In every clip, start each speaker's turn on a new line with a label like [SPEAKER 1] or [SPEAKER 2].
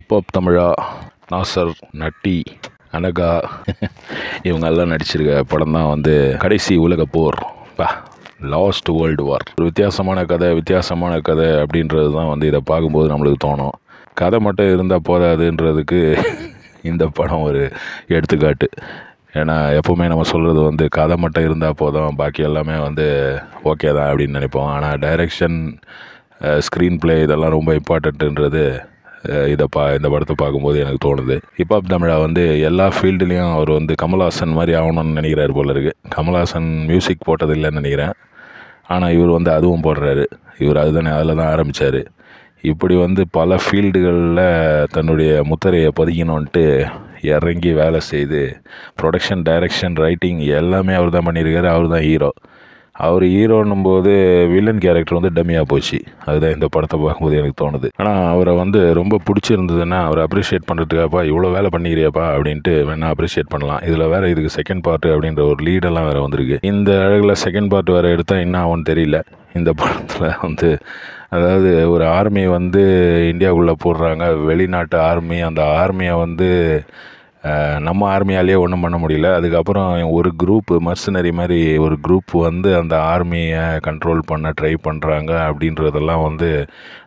[SPEAKER 1] Hip hop தமிழா, நாசர், நட்டி, அனகா இவங்கெல்லாம் நடிச்சிருக்க படம் தான் வந்து கடைசி உலக போர், லாஸ்ட் வேர்ல்டு வார். ஒரு வித்தியாசமான கதை அப்படின்றது தான் வந்து இதை பார்க்கும்போது நம்மளுக்கு தோணும். கதை மட்டும் இருந்தால் போதாதுன்றதுக்கு இந்த படம் ஒரு எடுத்துக்காட்டு. ஏன்னா எப்போவுமே நம்ம சொல்கிறது வந்து கதை மட்டும் இருந்தால் போதும், பாக்கி எல்லாமே வந்து ஓகே தான் அப்படின்னு நினைப்போம். ஆனால் டைரெக்ஷன், ஸ்க்ரீன் ப்ளே இதெல்லாம் ரொம்ப இம்பார்ட்டண்ட்டுன்றது இந்த படத்தை பார்க்கும்போது எனக்கு தோணுது. ஹிப்ஹாப் தமிழா வந்து எல்லா ஃபீல்டுலேயும் அவர் வந்து கமல்ஹாசன் மாதிரி ஆகணும்னு நினைக்கிறார் போல இருக்குது. கமல்ஹாசன் மியூசிக் போட்டது இல்லைன்னு நினைக்கிறேன், ஆனால் இவர் வந்து அதுவும் போடுறாரு. இவர் அதில் தான் ஆரம்பித்தார். இப்படி வந்து பல ஃபீல்டுகளில் தன்னுடைய முத்திரையை பதிக்கணுன்ட்டு இறங்கி வேலை செய்து ப்ரொடக்ஷன், டைரக்ஷன், ரைட்டிங் எல்லாமே அவர் தான் பண்ணியிருக்காரு. அவர் தான் ஹீரோ. அவர் ஹீரோன்னும் போது வில்லன் கேரக்டர் வந்து டம்மியாக போச்சு. அதுதான் இந்த படத்தை பார்க்கும்போது எனக்கு தோணுது. ஆனால் அவரை வந்து ரொம்ப பிடிச்சிருந்ததுன்னா அவரை அப்ரிஷியேட் பண்ணுறதுக்காப்பா இவ்வளோ வேலை பண்ணிக்கிறியாப்பா அப்படின்ட்டு வேணால் அப்ரிஷியேட் பண்ணலாம். இதில் வேறு இதுக்கு செகண்ட் பார்ட்டு அப்படின்ற ஒரு லீடெல்லாம் வேறு வந்திருக்கு. இந்த அழகில் செகண்ட் பார்ட் வேறு எடுத்தால் என்ன ஆகும்னு தெரியல. இந்த படத்தில் வந்து அதாவது ஒரு ஆர்மி வந்து இந்தியாவுக்குள்ளே போடுறாங்க, வெளிநாட்டு ஆர்மி. அந்த ஆர்மியை வந்து நம்ம ஆர்மியாலேயே ஒன்றும் பண்ண முடியல. அதுக்கப்புறம் ஒரு குரூப்பு மர்சனரி மாதிரி ஒரு குரூப் வந்து அந்த ஆர்மியை கண்ட்ரோல் பண்ண ட்ரை பண்ணுறாங்க அப்படின்றதெல்லாம் வந்து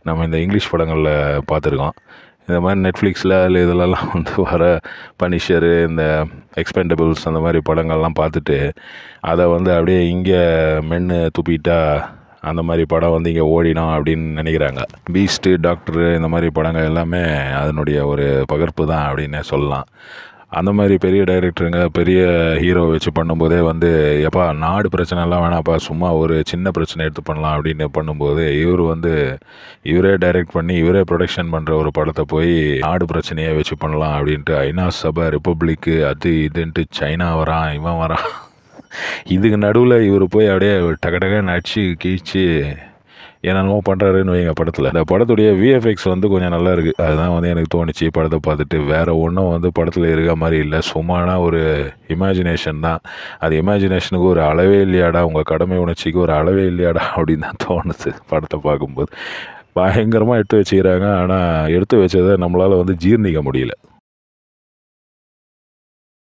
[SPEAKER 1] நம்ம இந்த இங்கிலீஷ் படங்களில் பார்த்துருக்கோம். இந்த மாதிரி நெட்ஃப்ளிக்ஸில் அதில் இதிலெல்லாம் வந்து வர பனிஷரு, இந்த எக்ஸ்பெண்டபிள்ஸ் அந்த மாதிரி படங்கள்லாம் பார்த்துட்டு அதை வந்து அப்படியே இங்கே மென்று துப்பிட்டா அந்த மாதிரி படம் வந்து இங்கே ஓடிடும் அப்படின்னு நினைக்கிறாங்க. பீஸ்ட்டு, டாக்டரு இந்த மாதிரி படங்கள் எல்லாமே அதனுடைய ஒரு பகர்ப்பு தான் அப்படின்னே சொல்லலாம். அந்த மாதிரி பெரிய டைரக்டருங்க பெரிய ஹீரோ வச்சு பண்ணும்போதே வந்து எப்பா நாடு பிரச்சனைலாம் வேணாப்பா, சும்மா ஒரு சின்ன பிரச்சனை எடுத்து பண்ணலாம் அப்படின்னு பண்ணும்போது இவரே டைரக்ட் பண்ணி இவரே ப்ரொடக்ஷன் பண்ணுற ஒரு படத்தை போய் நாடு பிரச்சனையை வச்சு பண்ணலாம் அப்படின்ட்டு ஐநா சபை, ரிப்பப்ளிக்கு, அது இதுன்ட்டு சைனா வரான், இவன் வரான், இதுக்கு நடுவில் இவர் போய் அப்படியே டக அடிச்சு கீழ்ச்சி என்னென்னமோ பண்ணுறாருன்னு வைங்க படத்தில். இந்த படத்துடைய விஎஃப்எக்ஸ் வந்து கொஞ்சம் நல்லா இருக்குது. அதுதான் வந்து எனக்கு தோணுச்சு படத்தை பார்த்துட்டு. வேறு ஒன்றும் வந்து படத்தில் இருக்க மாதிரி இல்லை. சும்மானா ஒரு இமேஜினேஷன் தான். அது இமேஜினேஷனுக்கு ஒரு அளவே இல்லையாடா, உங்கள் கடமை உணர்ச்சிக்கு ஒரு அளவே இல்லையாடா அப்படின்னு தான் தோணுது படத்தை பார்க்கும்போது. பயங்கரமாக எடுத்து வச்சுக்கிறாங்க. ஆனால் எடுத்து வச்சதை நம்மளால் வந்து ஜீர்ணிக்க முடியல.